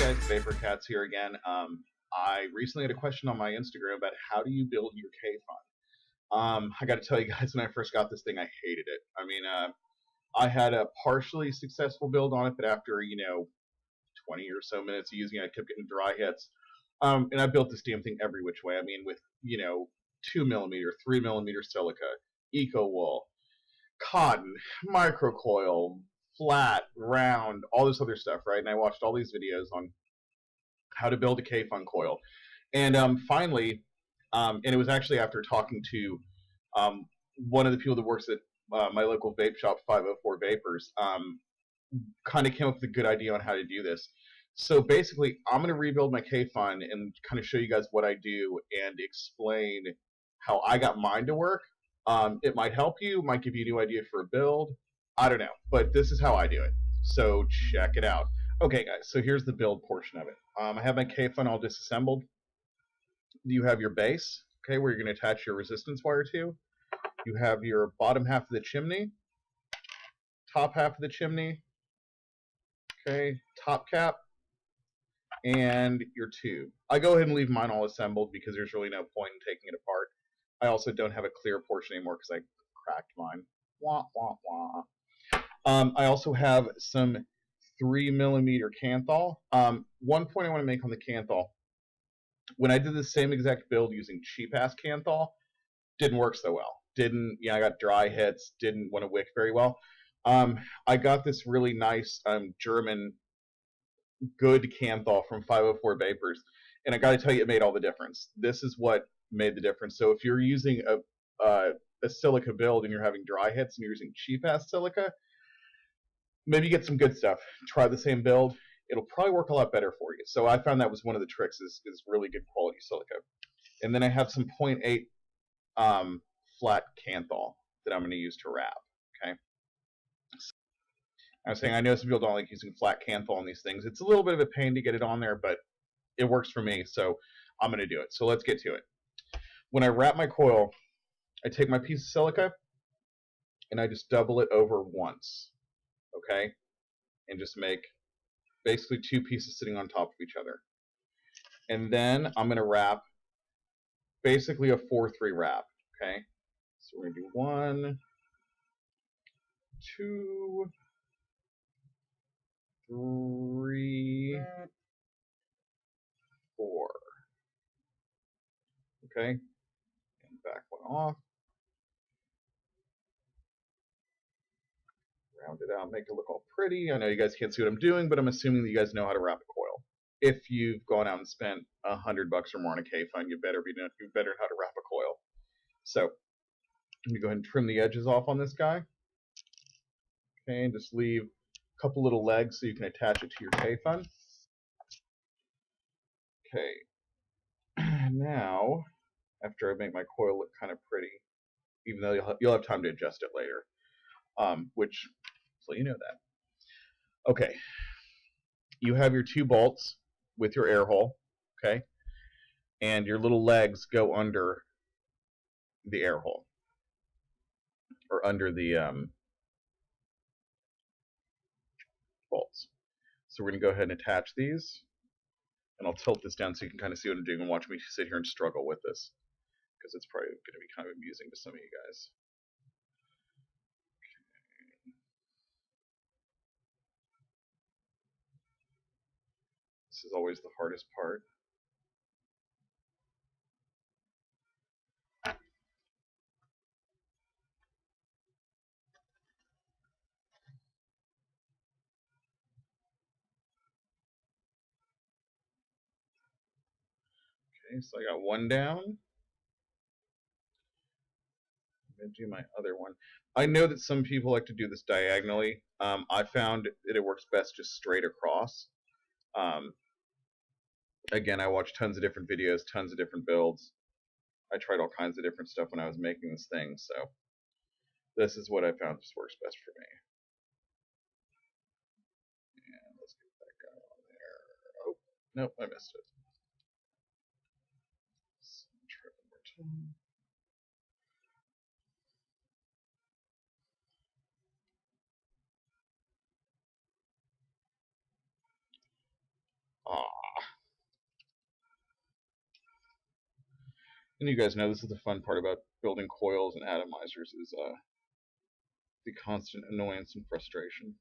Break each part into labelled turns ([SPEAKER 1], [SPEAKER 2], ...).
[SPEAKER 1] guys, Vapor Cats here again. I recently had a question on my Instagram about how do you build your Kayfun. I got to tell you guys, when I first got this thing, I hated it. I mean, I had a partially successful build on it, but after 20 or so minutes of using it, I kept getting dry hits. And I built this damn thing every which way. I mean, with 2mm, 3mm silica, eco wool, cotton, microcoil, flat, round, all this other stuff, right? And I watched all these videos on how to build a Kayfun coil. And finally, and it was actually after talking to one of the people that works at my local vape shop, 504 Vapors, kind of came up with a good idea on how to do this. So basically, I'm going to rebuild my Kayfun and kind of show you guys what I do and explain how I got mine to work. It might help you, might give you a new idea for a build. I don't know, but this is how I do it. So check it out. Okay, guys, so here's the build portion of it. I have my Kayfun all disassembled. You have your base, okay, where you're going to attach your resistance wire to. You have your bottom half of the chimney, top half of the chimney, okay, top cap, and your tube. I go ahead and leave mine all assembled because there's really no point in taking it apart. I also don't have a clear portion anymore because I cracked mine. Wah, wah, wah. I also have some 3mm Kanthal. One point I want to make on the Kanthal. When I did the same exact build using cheap-ass Kanthal, didn't work so well. I got dry hits, didn't want to wick very well. I got this really nice German good Kanthal from 504 Vapors, and I got to tell you, it made all the difference. This is what made the difference. So if you're using a silica build and you're having dry hits and you're using cheap-ass silica, maybe get some good stuff. Try the same build. It'll probably work a lot better for you. So I found that was one of the tricks is really good quality silica. And then I have some 0.8 flat Kanthal that I'm going to use to wrap. Okay. I was saying I know some people don't like using flat Kanthal on these things. It's a little bit of a pain to get it on there, but it works for me, so I'm going to do it. So let's get to it. When I wrap my coil, I take my piece of silica and I just double it over once. Okay? And just make basically two pieces sitting on top of each other. And then I'm going to wrap basically a 4-3 wrap. Okay? So we're going to do 1, 2, 3, 4. Okay? And back one off. Round it out, make it look all pretty. I know you guys can't see what I'm doing, but I'm assuming that you guys know how to wrap a coil. If you've gone out and spent $100 or more on a Kayfun, you better know how to wrap a coil. So let me go ahead and trim the edges off on this guy. Okay, and just leave a couple little legs so you can attach it to your Kayfun. Okay, now after I make my coil look kind of pretty, even though you'll have time to adjust it later, which so you know that. Okay, you have your 2 bolts with your air hole, okay, and your little legs go under the air hole or under the bolts. So we're going to go ahead and attach these, and I'll tilt this down so you can kind of see what I'm doing and watch me sit here and struggle with this, because it's probably going to be kind of amusing to some of you guys. Okay. This is always the hardest part. Okay, so I got one down. I'm going to do my other one. I know that some people like to do this diagonally. I found that it works best just straight across. Again, I watched tons of different videos, tons of different builds. I tried all kinds of different stuff when I was making this thing, so this is what I found just works best for me. And let's get that guy on there. Oh, nope, I missed it. Let's try one more time. Ah. And you guys know this is the fun part about building coils and atomizers is the constant annoyance and frustration.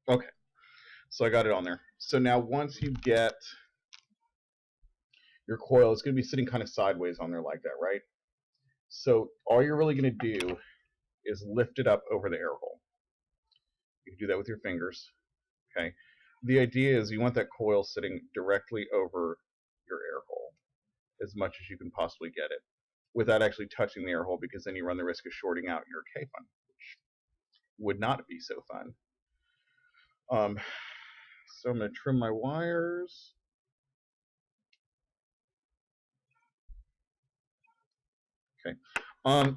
[SPEAKER 1] Okay, so I got it on there. So now once you get your coil, it's going to be sitting kind of sideways on there like that, right? So all you're really going to do is lift it up over the air hole. You can do that with your fingers. Okay. The idea is you want that coil sitting directly over your air hole as much as you can possibly get it without actually touching the air hole, because then you run the risk of shorting out your Kayfun, which would not be so fun. So I'm going to trim my wires. Okay.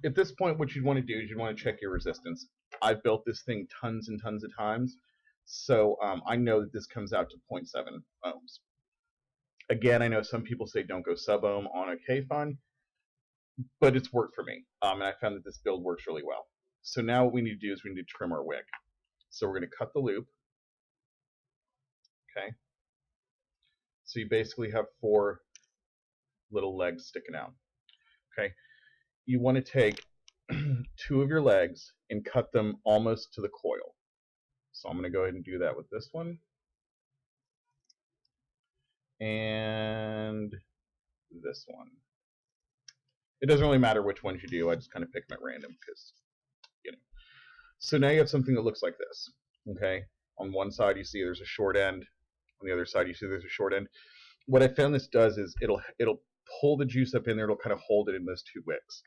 [SPEAKER 1] At this point, what you'd want to do is you'd want to check your resistance. I've built this thing tons and tons of times, so I know that this comes out to 0.7 ohms. Again, I know some people say don't go sub-ohm on a Kayfun, but it's worked for me, and I found that this build works really well. So now what we need to do is we need to trim our wick. So we're going to cut the loop. Okay. So you basically have 4 little legs sticking out. Okay. You want to take 2 of your legs and cut them almost to the coil. So I'm going to go ahead and do that with this one. And this one. It doesn't really matter which ones you do. I just kind of pick them at random because, you know. So now you have something that looks like this. Okay. On one side you see there's a short end. On the other side you see there's a short end. What I found this does is it'll pull the juice up in there. It'll kind of hold it in those 2 wicks,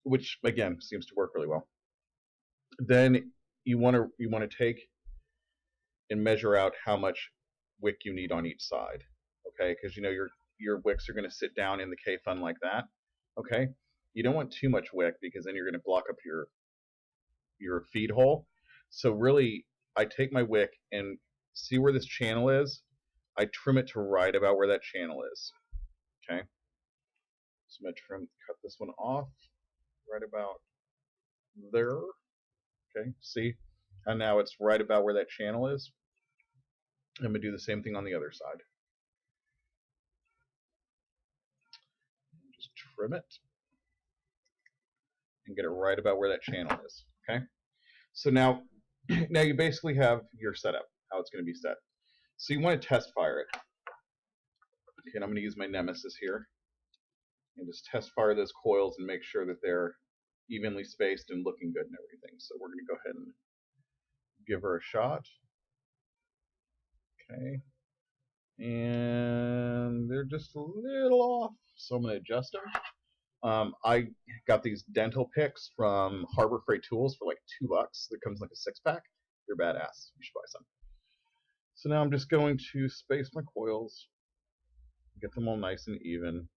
[SPEAKER 1] which again seems to work really well. Then you want to take and measure out how much wick you need on each side. Okay, because you know your wicks are going to sit down in the Kayfun like that. Okay, you don't want too much wick because then you're going to block up your feed hole. So really, I take my wick and see where this channel is. I trim it to right about where that channel is. Okay, so I'm going to cut this one off right about there. Okay, see? And now it's right about where that channel is. I'm going to do the same thing on the other side. Just trim it and get it right about where that channel is. Okay? So now you basically have your setup, how it's going to be set. So you want to test fire it. Okay, and I'm going to use my Nemesis here and just test fire those coils and make sure that they're evenly spaced and looking good and everything. So we're going to go ahead and give her a shot. Okay. And they're just a little off, so I'm going to adjust them. I got these dental picks from Harbor Freight Tools for like $2. That comes like a 6-pack. They're badass. You should buy some. So now I'm just going to space my coils, get them all nice and even,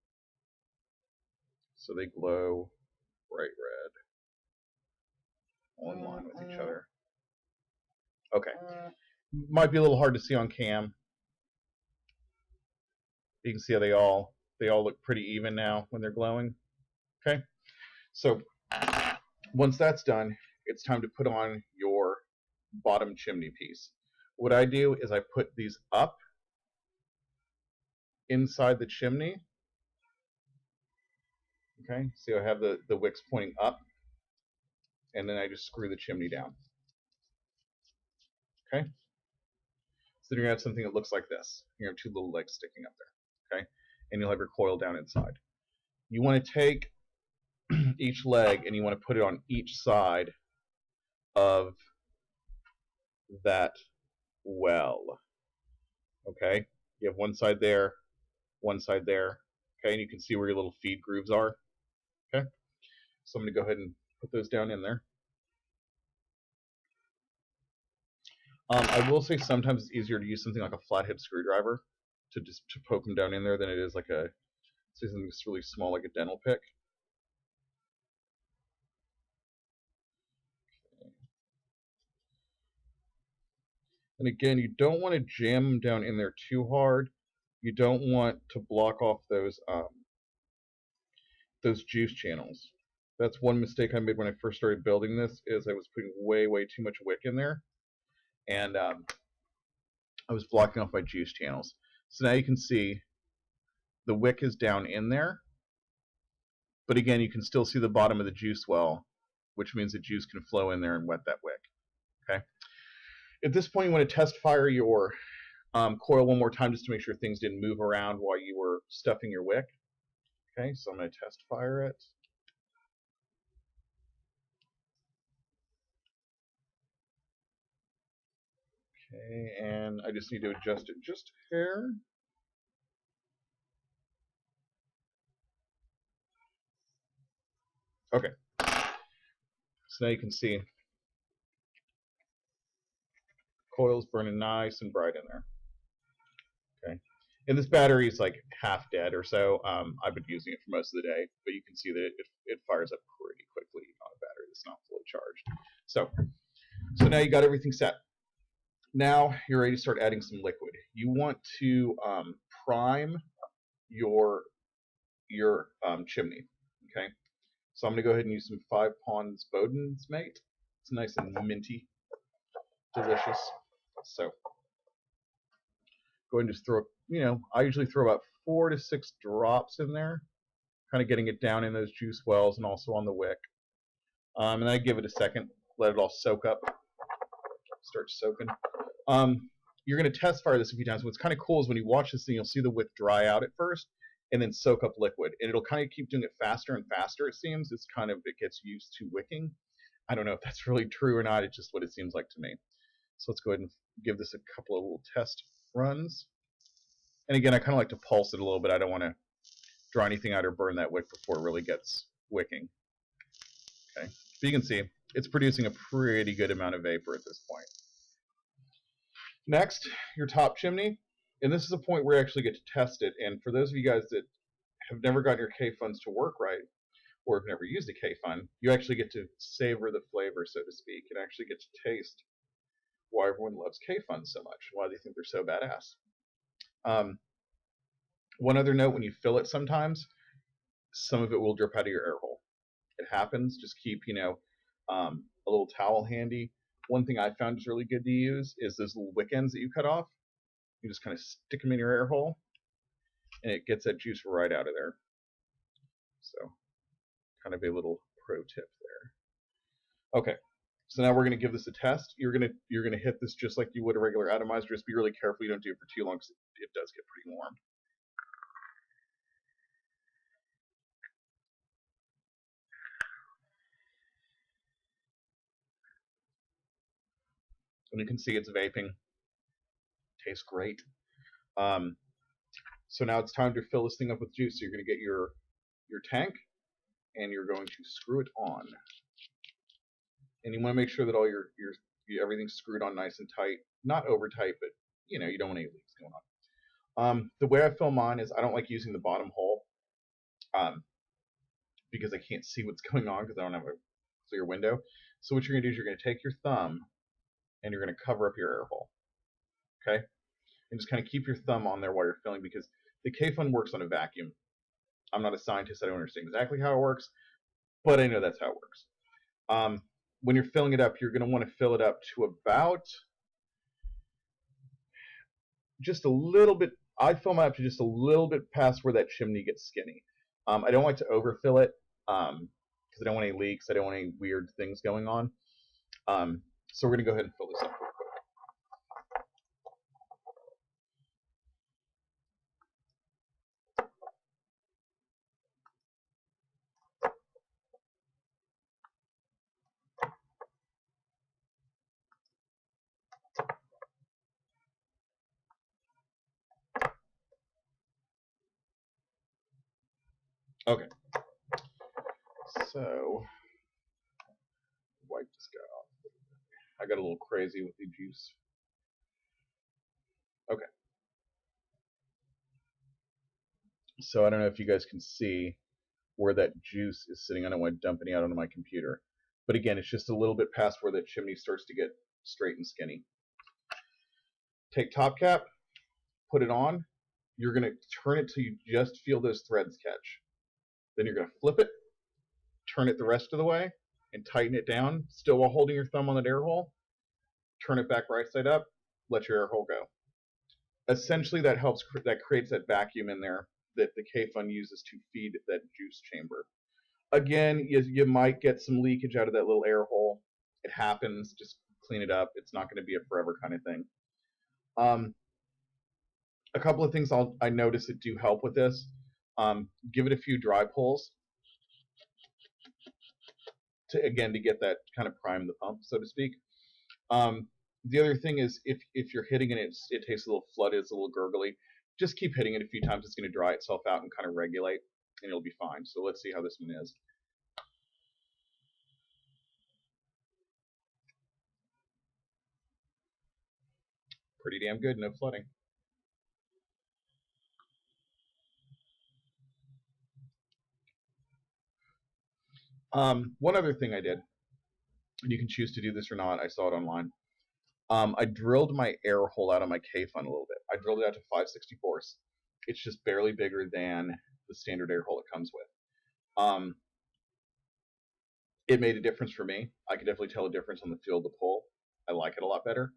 [SPEAKER 1] so they glow bright red, all in line with each other. Okay. Might be a little hard to see on cam. You can see how they all look pretty even now when they're glowing. Okay. So once that's done, it's time to put on your bottom chimney piece. What I do is I put these up inside the chimney. Okay, so I have the wicks pointing up, and then I just screw the chimney down. Okay, So you're going to have something that looks like this. You have two little legs sticking up there, okay? And you'll have your coil down inside. You want to take each leg and you want to put it on each side of that well, okay? You have one side there, okay? And you can see where your little feed grooves are, okay? So I'm going to go ahead and put those down in there. I will say sometimes it's easier to use something like a flathead screwdriver to poke them down in there than it is like say something that's really small like a dental pick. And again, you don't want to jam them down in there too hard. You don't want to block off those juice channels. That's one mistake I made when I first started building this, is I was putting way too much wick in there, and I was blocking off my juice channels. So now you can see the wick is down in there, but again, you can still see the bottom of the juice well, which means the juice can flow in there and wet that wick. Okay. At this point, you want to test fire your coil one more time just to make sure things didn't move around while you were stuffing your wick. Okay, so I'm going to test fire it. Okay, and I just need to adjust it just a hair. Okay, so now you can see coil's burning nice and bright in there. Okay, and this battery is like half dead or so. I've been using it for most of the day, but you can see that it fires up pretty quickly on a battery that's not fully charged. So now you got everything set. Now you're ready to start adding some liquid. You want to prime your chimney. Okay, so I'm going to go ahead and use some 5 Ponds Boden's Mate. It's nice and minty, delicious. So go ahead and just throw, I usually throw about 4 to 6 drops in there, kind of getting it down in those juice wells and also on the wick. And then I give it a second, let it all soak up, start soaking. You're going to test fire this a few times. What's kind of cool is when you watch this thing, you'll see the wick dry out at first and then soak up liquid. And it'll kind of keep doing it faster and faster, it seems. It gets used to wicking. I don't know if that's really true or not. It's just what it seems like to me. So let's go ahead and give this a couple of little test runs. And again, I kind of like to pulse it a little bit. I don't want to draw anything out or burn that wick before it really gets wicking. Okay, so you can see it's producing a pretty good amount of vapor at this point. Next, your top chimney. And this is a point where you actually get to test it. And for those of you guys that have never gotten your Kayfuns to work right, or have never used a Kayfun, you actually get to savor the flavor, so to speak, and actually get to taste why everyone loves Kayfuns so much, why they think they're so badass. One other note, when you fill it sometimes, some of it will drip out of your air hole. It happens. Just keep, a little towel handy. One thing I found is really good to use is those little wick ends that you cut off. You just kind of stick them in your air hole, and it gets that juice right out of there. So, kind of a little pro tip there. Okay, so now we're going to give this a test. You're going to hit this just like you would a regular atomizer. Just be really careful you don't do it for too long because it does get pretty warm. And you can see it's vaping. Tastes great. So now it's time to fill this thing up with juice. So you're going to get your tank, and you're going to screw it on. And you want to make sure that all everything's screwed on nice and tight. Not over tight, but you don't want any leaks going on. The way I fill mine is I don't like using the bottom hole because I can't see what's going on because I don't have a clear window. So what you're going to do is you're going to take your thumb and you're going to cover up your air hole. Okay? And just kind of keep your thumb on there while you're filling, because the Kayfun works on a vacuum. I'm not a scientist. I don't understand exactly how it works, but I know that's how it works. When you're filling it up, you're going to want to fill it up to about just a little bit. I fill mine up to just a little bit past where that chimney gets skinny. I don't like to overfill it because I don't want any leaks. I don't want any weird things going on. So we're going to go ahead and fill this up real quick. Okay, so wipe this guy off. I got a little crazy with the juice. Okay, so I don't know if you guys can see where that juice is sitting. I don't want to dump any out onto my computer. But again, it's just a little bit past where the chimney starts to get straight and skinny. Take top cap, put it on. You're going to turn it till you just feel those threads catch. Then you're going to flip it, turn it the rest of the way, and tighten it down, still while holding your thumb on that air hole. Turn it back right side up, let your air hole go. Essentially, that creates that vacuum in there that the Kayfun uses to feed that juice chamber. Again, you might get some leakage out of that little air hole. It happens. Just clean it up. It's not going to be a forever kind of thing. A couple of things I notice that do help with this. Give it a few dry pulls to get that kind of prime the pump, so to speak. The other thing is if you're hitting it, it tastes a little flooded, it's a little gurgly. Just keep hitting it a few times. It's going to dry itself out and kind of regulate, and it'll be fine. So let's see how this one is. Pretty damn good, no flooding. One other thing I did, and you can choose to do this or not, I saw it online. I drilled my air hole out of my Kayfun a little bit. I drilled it out to 5/64. It's just barely bigger than the standard air hole it comes with. It made a difference for me. I could definitely tell a difference on the feel of the pull. I like it a lot better.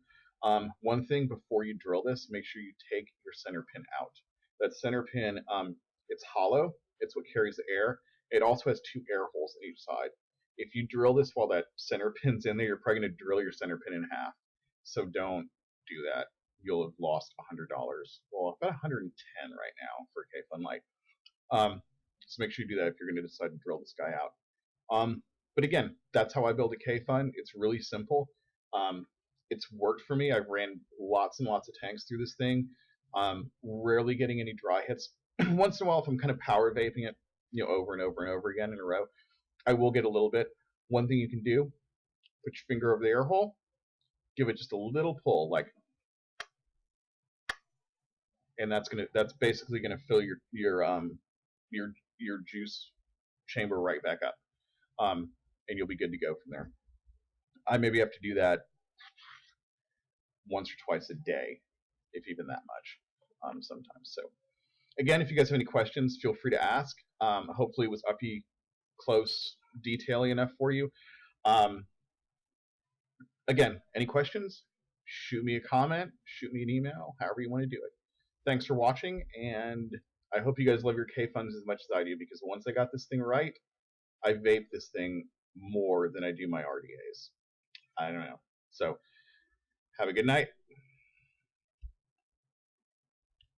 [SPEAKER 1] One thing before you drill this, make sure you take your center pin out. That center pin, it's hollow. It's what carries the air. It also has 2 air holes on each side. If you drill this while that center pin's in there, you're probably going to drill your center pin in half. So don't do that. You'll have lost $100. Well, about 110 right now for Kayfun Lite. So make sure you do that if you're going to decide to drill this guy out. But again, that's how I build a Kayfun. It's really simple. It's worked for me. I've ran lots and lots of tanks through this thing. Rarely getting any dry hits. Once in a while, if I'm kind of power vaping it, over and over and over again in a row, I will get a little bit. One thing you can do: put your finger over the air hole, give it just a little pull, and that's basically gonna fill your juice chamber right back up, and you'll be good to go from there. I maybe have to do that once or twice a day, if even that much, sometimes. So again, if you guys have any questions, feel free to ask. Hopefully it was uppy, close, detail enough for you. Again, any questions? Shoot me a comment, shoot me an email, however you want to do it. Thanks for watching, and I hope you guys love your Kayfuns as much as I do, because once I got this thing right, I vape this thing more than I do my RDAs. I don't know. So have a good night.